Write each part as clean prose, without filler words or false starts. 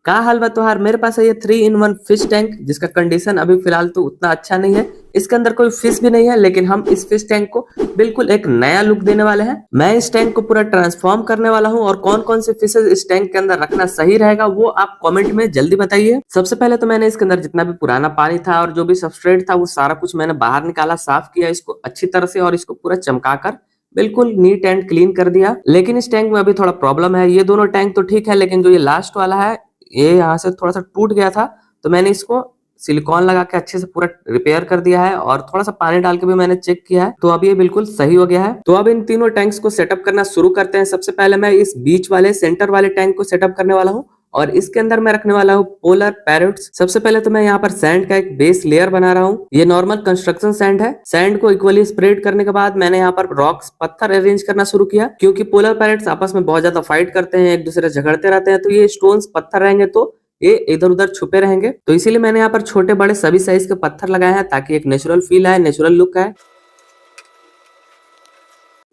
का हाल बा तोहार। मेरे पास है ये 3 in 1 फिश टैंक, जिसका कंडीशन अभी फिलहाल तो उतना अच्छा नहीं है। इसके अंदर कोई फिश भी नहीं है, लेकिन हम इस फिश टैंक को बिल्कुल एक नया लुक देने वाले हैं। मैं इस टैंक को पूरा ट्रांसफॉर्म करने वाला हूं, और कौन कौन से फिशेज इस टैंक के अंदर रखना सही रहेगा वो आप कमेंट में जल्दी बताइए। सबसे पहले तो मैंने इसके अंदर जितना भी पुराना पानी था और जो भी सबस्ट्रेट था वो सारा कुछ मैंने बाहर निकाला, साफ किया इसको अच्छी तरह से, और इसको पूरा चमकाकर बिल्कुल नीट एंड क्लीन कर दिया। लेकिन इस टैंक में अभी थोड़ा प्रॉब्लम है। ये दोनों टैंक तो ठीक है, लेकिन जो ये लास्ट वाला है ये यहाँ से थोड़ा सा टूट गया था, तो मैंने इसको सिलिकॉन लगा के अच्छे से पूरा रिपेयर कर दिया है, और थोड़ा सा पानी डाल के भी मैंने चेक किया है, तो अब ये बिल्कुल सही हो गया है। तो अब इन तीनों टैंक्स को सेटअप करना शुरू करते हैं। सबसे पहले मैं इस बीच वाले सेंटर वाले टैंक को सेटअप करने वाला हूँ, और इसके अंदर मैं रखने वाला हूँ पोलर पैरट्स। सबसे पहले तो मैं यहाँ पर सैंड का एक बेस लेयर बना रहा हूँ। ये नॉर्मल कंस्ट्रक्शन सैंड है। सैंड को इक्वली स्प्रेड करने के बाद मैंने यहाँ पर रॉक्स पत्थर अरेंज करना शुरू किया, क्योंकि पोलर पैरट्स आपस में बहुत ज्यादा फाइट करते हैं, एक दूसरे से झगड़ते रहते हैं, तो ये स्टोन्स पत्थर रहेंगे तो ये इधर उधर छुपे रहेंगे। तो इसीलिए मैंने यहाँ पर छोटे बड़े सभी साइज के पत्थर लगाए हैं, ताकि एक नेचुरल फील आए, नेचुरल लुक आए।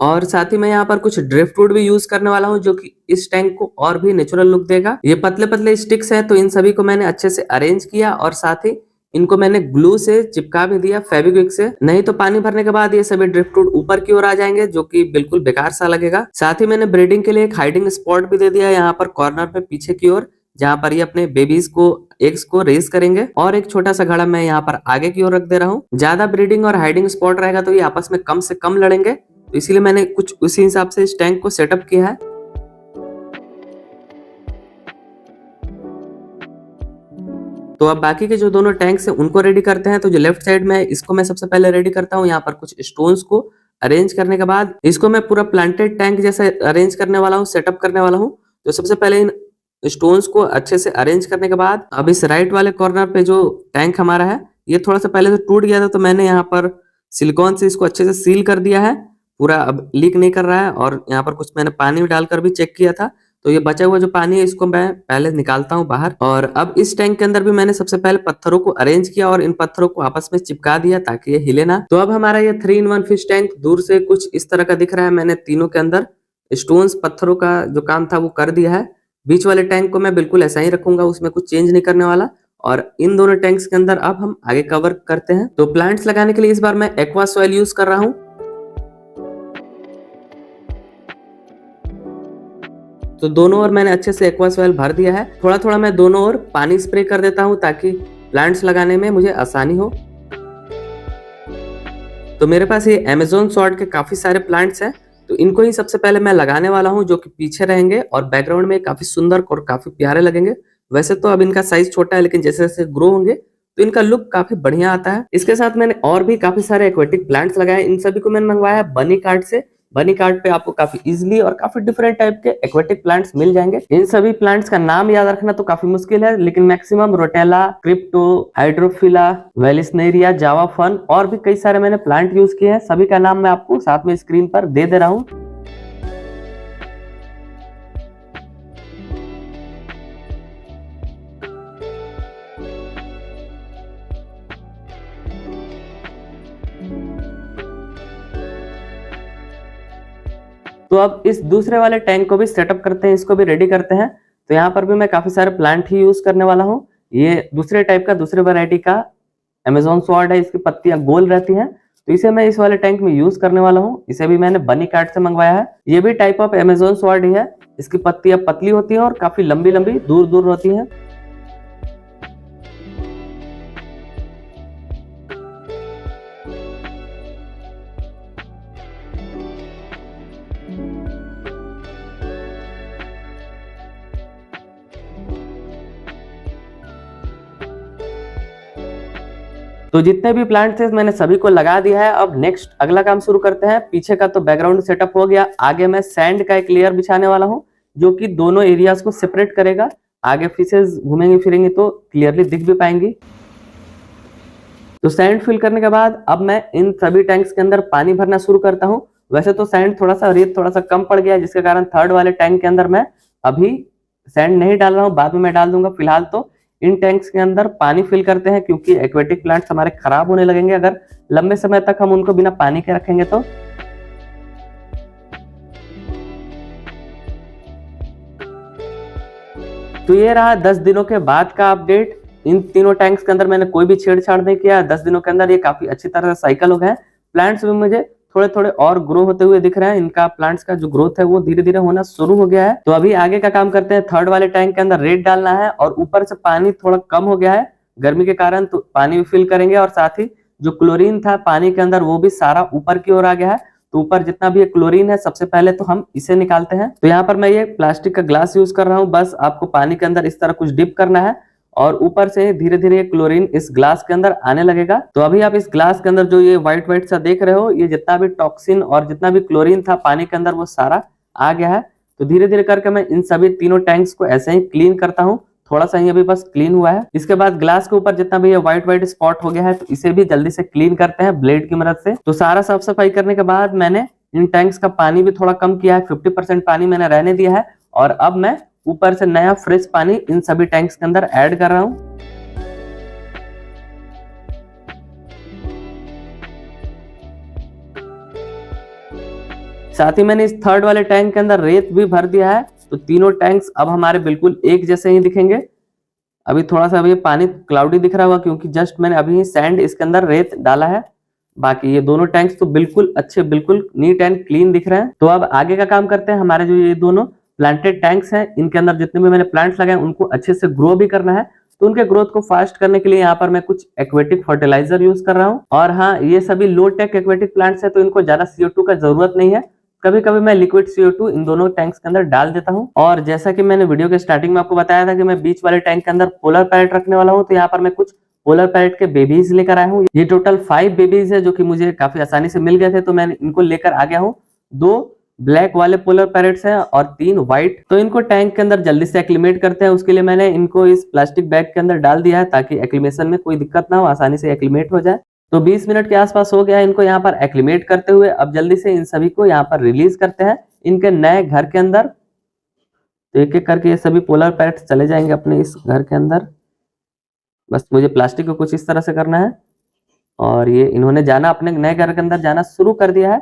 और साथ ही मैं यहाँ पर कुछ ड्रिफ्टवुड भी यूज करने वाला हूँ, जो कि इस टैंक को और भी नेचुरल लुक देगा। ये पतले पतले स्टिक्स हैं, तो इन सभी को मैंने अच्छे से अरेंज किया, और साथ ही इनको मैंने ग्लू से चिपका भी दिया, फेविक्विक से। नहीं तो पानी भरने के बाद ये सभी ड्रिफ्टवुड ऊपर की ओर आ जाएंगे, जो कि बिल्कुल बेकार सा लगेगा। साथ ही मैंने ब्रीडिंग के लिए एक हाइडिंग स्पॉट भी दे दिया यहाँ पर कॉर्नर पे पीछे की ओर, जहाँ पर ये अपने बेबीज को एग्स को रेज करेंगे। और एक छोटा सा घड़ा मैं यहाँ पर आगे की ओर रख दे रहा हूँ। ज्यादा ब्रीडिंग और हाइडिंग स्पॉट रहेगा तो ये आपस में कम से कम लड़ेंगे, तो इसीलिए मैंने कुछ उसी हिसाब से इस टैंक को सेटअप किया है। तो अब बाकी के जो दोनों टैंक्स हैं उनको रेडी करते हैं। तो जो लेफ्ट साइड में इसको मैं सबसे पहले रेडी करता हूँ। यहाँ पर कुछ स्टोन्स को अरेंज करने के बाद इसको मैं पूरा प्लांटेड टैंक जैसे अरेंज करने वाला हूँ, सेटअप करने वाला हूँ। तो सबसे पहले इन स्टोन्स को अच्छे से अरेंज करने के बाद अब इस राइट वाले कॉर्नर पे जो टैंक हमारा है ये थोड़ा सा पहले से टूट गया था, तो मैंने यहाँ पर सिलिकॉन से इसको अच्छे से सील कर दिया है। पूरा अब लीक नहीं कर रहा है, और यहाँ पर कुछ मैंने पानी भी डालकर भी चेक किया था। तो ये बचा हुआ जो पानी है इसको मैं पहले निकालता हूँ बाहर। और अब इस टैंक के अंदर भी मैंने सबसे पहले पत्थरों को अरेंज किया और इन पत्थरों को आपस में चिपका दिया ताकि ये हिले ना। तो अब हमारा ये 3 in 1 फिश टैंक दूर से कुछ इस तरह का दिख रहा है। मैंने तीनों के अंदर स्टोन्स पत्थरों का जो काम था वो कर दिया है। बीच वाले टैंक को मैं बिल्कुल ऐसा ही रखूंगा, उसमें कुछ चेंज नहीं करने वाला। और इन दोनों टैंक्स के अंदर अब हम आगे कवर करते हैं। तो प्लांट्स लगाने के लिए इस बार मैं एक्वा सॉइल यूज कर रहा हूँ। तो दोनों ओर मैंने अच्छे से एक्वा सॉइल भर दिया है। थोड़ा थोड़ा मैं दोनों ओर पानी स्प्रे कर देता हूँ ताकि प्लांट्स लगाने में मुझे आसानी हो। तो मेरे पास ये अमेज़न सॉर्ट के काफी सारे प्लांट्स हैं, तो इनको ही सबसे पहले मैं लगाने वाला हूँ, जो कि पीछे रहेंगे और बैकग्राउंड में काफी सुंदर और काफी प्यारे लगेंगे। वैसे तो अब इनका साइज छोटा है, लेकिन जैसे जैसे ग्रो होंगे तो इनका लुक काफी बढ़िया आता है। इसके साथ मैंने और भी काफी सारे एक्वेटिक प्लांट्स लगाए। इन सभी को मैंने मंगवाया है बनी कार्ट से। बनी कार्ट पे आपको काफी इजीली और काफी डिफरेंट टाइप के एक्वेटिक प्लांट्स मिल जाएंगे। इन सभी प्लांट्स का नाम याद रखना तो काफी मुश्किल है, लेकिन maximum rotala, crypto, hydrophila, vallisneria, Java fern और भी कई सारे मैंने प्लांट यूज किए हैं। सभी का नाम मैं आपको साथ में स्क्रीन पर दे रहा हूँ। तो अब इस दूसरे वाले टैंक को भी सेटअप करते हैं, इसको भी रेडी करते हैं। तो यहाँ पर भी मैं काफी सारे प्लांट ही यूज करने वाला हूँ। ये दूसरे टाइप का, दूसरे वैरायटी का अमेज़न स्वॉर्ड है। इसकी पत्तियां गोल रहती हैं, तो इसे मैं इस वाले टैंक में यूज करने वाला हूँ। इसे भी मैंने बनी कार्ट से मंगवाया है। ये भी टाइप ऑफ अमेज़न स्वॉर्ड ही है। इसकी पत्तियां पतली होती हैं और काफी लंबी लंबी दूर दूर होती हैं। तो जितने भी प्लांट थे मैंने सभी को लगा दिया है। अब नेक्स्ट अगला काम शुरू करते हैं। पीछे का तो बैकग्राउंड सेटअप हो गया। आगे मैं सैंड का एक लेयर बिछाने वाला हूँ, जो कि दोनों एरियाज को सेपरेट करेगा। आगे फिशेज घूमेंगी फिरेंगी तो क्लियरली दिख भी पाएंगी। तो सैंड फिल करने के बाद अब मैं इन सभी टैंक्स के अंदर पानी भरना शुरू करता हूँ। वैसे तो सैंड थोड़ा सा, रेत थोड़ा सा कम पड़ गया है, जिसके कारण थर्ड वाले टैंक के अंदर मैं अभी सैंड नहीं डाल रहा हूँ, बाद में मैं डाल दूंगा। फिलहाल तो इन टैंक्स के अंदर पानी फिल करते हैं, क्योंकि एक्वेटिक प्लांट्स हमारे खराब होने लगेंगे अगर लंबे समय तक हम उनको बिना पानी के रखेंगे तो। तो ये रहा 10 दिनों के बाद का अपडेट। इन तीनों टैंक्स के अंदर मैंने कोई भी छेड़छाड़ नहीं किया। 10 दिनों के अंदर ये काफी अच्छी तरह से साइकिल हो गए हैं। प्लांट्स भी मुझे थोड़े थोड़े और ग्रो होते हुए दिख रहे हैं। इनका प्लांट्स का जो ग्रोथ है वो धीरे धीरे होना शुरू हो गया है। तो अभी आगे का काम करते हैं। थर्ड वाले टैंक के अंदर रेत डालना है और ऊपर से पानी थोड़ा कम हो गया है गर्मी के कारण, तो पानी भी फिल करेंगे और साथ ही जो क्लोरीन था पानी के अंदर वो भी सारा ऊपर की ओर आ गया है। तो ऊपर जितना भी क्लोरीन है सबसे पहले तो हम इसे निकालते हैं। तो यहाँ पर मैं ये प्लास्टिक का ग्लास यूज कर रहा हूँ। बस आपको पानी के अंदर इस तरह कुछ डिप करना है और ऊपर से धीरे धीरे क्लोरीन इस ग्लास के अंदर आने लगेगा। तो अभी आप इस ग्लास के अंदर जो ये व्हाइट व्हाइट सा देख रहे हो, ये जितना भी टॉक्सिन और जितना भी क्लोरीन था पानी के अंदर वो सारा आ गया है। तो धीरे धीरे करके मैं इन सभी तीनों टैंक्स को ऐसे ही क्लीन करता हूँ। थोड़ा सा ही अभी बस क्लीन हुआ है। इसके बाद ग्लास के ऊपर जितना भी ये व्हाइट व्हाइट स्पॉट हो गया है तो इसे भी जल्दी से क्लीन करते हैं ब्लेड की मदद से। तो सारा साफ सफाई करने के बाद मैंने इन टैंक्स का पानी भी थोड़ा कम किया है। 50% पानी मैंने रहने दिया है और अब मैं ऊपर से नया फ्रेश पानी इन सभी टैंक्स के अंदर ऐड कर रहा हूं। साथ ही मैंने इस थर्ड वाले टैंक के अंदर रेत भी भर दिया है। तो तीनों टैंक्स अब हमारे बिल्कुल एक जैसे ही दिखेंगे। अभी थोड़ा सा अभी पानी क्लाउडी दिख रहा होगा क्योंकि जस्ट मैंने अभी सैंड इसके अंदर रेत डाला है। बाकी ये दोनों टैंक्स तो बिल्कुल अच्छे, बिल्कुल नीट एंड क्लीन दिख रहे हैं। तो अब आगे का काम करते हैं। हमारे जो ये दोनों प्लांटेड टैंक्स हैं इनके अंदर जितने भी मैंने प्लांट्स लगाए उनको अच्छे से ग्रो भी करना है। तो उनके ग्रोथ को फास्ट करने के लिए यहाँ पर मैं कुछ एक्वेटिक फर्टिलाइजर यूज कर रहा हूँ। और हाँ, ये सभी लो टेक एक्वेटिक प्लांट्स है तो इनको ज्यादा CO2 का जरूरत नहीं है। कभी कभी मैं लिक्विड CO2 इन दोनों टैंक्स के अंदर डाल देता हूँ। और जैसा कि मैंने वीडियो के स्टार्टिंग में आपको बताया था कि मैं बीच वाले टैंक के अंदर पोलर पैरेट रखने वाला हूँ, तो यहाँ पर मैं कुछ पोलर पैरेट के बेबीज लेकर आया हूँ। ये टोटल 5 बेबीज है जो कि मुझे काफी आसानी से मिल गए थे, तो मैंने इनको लेकर आ गया हूँ। 2 ब्लैक वाले पोलर पैरेट्स हैं और 3 व्हाइट। तो इनको टैंक के अंदर जल्दी से एक्लिमेट करते हैं। उसके लिए मैंने इनको इस प्लास्टिक बैग के अंदर डाल दिया है ताकि एक्लिमेशन में कोई दिक्कत ना हो, आसानी से एक्लिमेट हो जाए। तो 20 मिनट के आसपास हो गया है इनको यहाँ पर एक्लिमेट करते हुए। अब जल्दी से इन सभी को यहाँ पर रिलीज करते हैं इनके नए घर के अंदर। तो एक एक करके ये सभी पोलर पैरेट्स चले जाएंगे अपने इस घर के अंदर। बस मुझे प्लास्टिक को कुछ इस तरह से करना है और ये इन्होंने जाना अपने नए घर के अंदर जाना शुरू कर दिया है।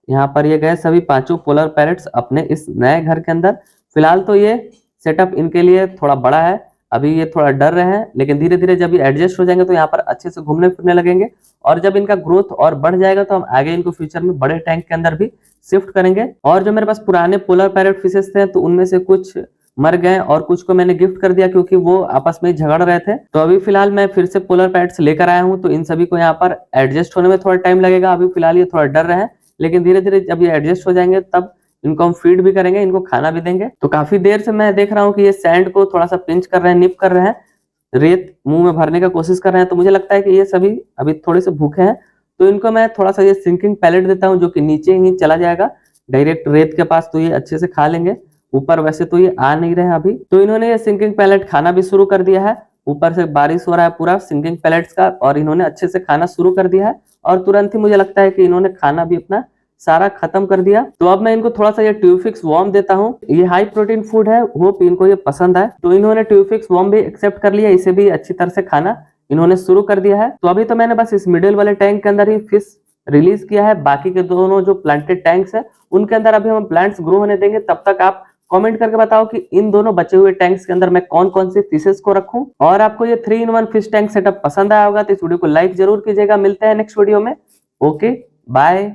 यहाँ पर ये गए सभी 5 पोलर पैरेट्स अपने इस नए घर के अंदर। फिलहाल तो ये सेटअप इनके लिए थोड़ा बड़ा है, अभी ये थोड़ा डर रहे हैं, लेकिन धीरे धीरे जब ये एडजस्ट हो जाएंगे तो यहाँ पर अच्छे से घूमने फिरने लगेंगे। और जब इनका ग्रोथ और बढ़ जाएगा तो हम आगे इनको फ्यूचर में बड़े टैंक के अंदर भी शिफ्ट करेंगे। और जो मेरे पास पुराने पोलर पैरेट फिशेस थे तो उनमें से कुछ मर गए और कुछ को मैंने गिफ्ट कर दिया क्योंकि वो आपस में झगड़ रहे थे। तो अभी फिलहाल मैं फिर से पोलर पैरेट्स लेकर आया हूँ। तो इन सभी को यहाँ पर एडजस्ट होने में थोड़ा टाइम लगेगा। अभी फिलहाल ये थोड़ा डर रहे हैं, लेकिन धीरे धीरे जब ये एडजस्ट हो जाएंगे तब इनको हम फीड भी करेंगे, इनको खाना भी देंगे। तो काफी देर से मैं देख रहा हूँ कि ये सैंड को थोड़ा सा पिंच कर रहे हैं, निप कर रहे हैं, रेत मुंह में भरने का कोशिश कर रहे हैं। तो मुझे लगता है कि ये सभी अभी थोड़े से भूखे हैं। तो इनको मैं थोड़ा सा ये सिंकिंग पैलेट देता हूँ जो कि नीचे ही चला जाएगा डायरेक्ट रेत के पास, तो ये अच्छे से खा लेंगे। ऊपर वैसे तो ये आ नहीं रहे अभी। तो इन्होंने ये सिंकिंग पैलेट खाना भी शुरू कर दिया है। ऊपर से बारिश हो रहा है पूरा सिंकिंग पैलेट्स का और इन्होंने अच्छे से खाना शुरू कर दिया है। और तुरंत ही मुझे लगता है कि इन्होंने खाना भी अपना सारा खत्म कर दिया। तो अब मैं इनको थोड़ा सा ये ट्यूफिक्स वॉर्म देता हूँ। ये हाई प्रोटीन फूड है, होप इनको ये पसंद आए। तो इन्होंने ट्यूफिक्स वॉर्म भी एक्सेप्ट कर लिया, इसे भी अच्छी तरह से खाना इन्होंने शुरू कर दिया है। तो अभी तो मैंने बस इस मिडिल वाले टैंक के अंदर ही फिश रिलीज किया है। बाकी के दोनों जो प्लांटेड टैंक्स है उनके अंदर अभी हम प्लांट्स ग्रो होने देंगे। तब तक आप कमेंट करके बताओ कि इन दोनों बचे हुए टैंक्स के अंदर मैं कौन कौन से फिशेस को रखूं। और आपको ये 3-in-1 फिश टैंक सेटअप पसंद आया होगा तो इस वीडियो को लाइक जरूर कीजिएगा। मिलते हैं नेक्स्ट वीडियो में। Okay, bye.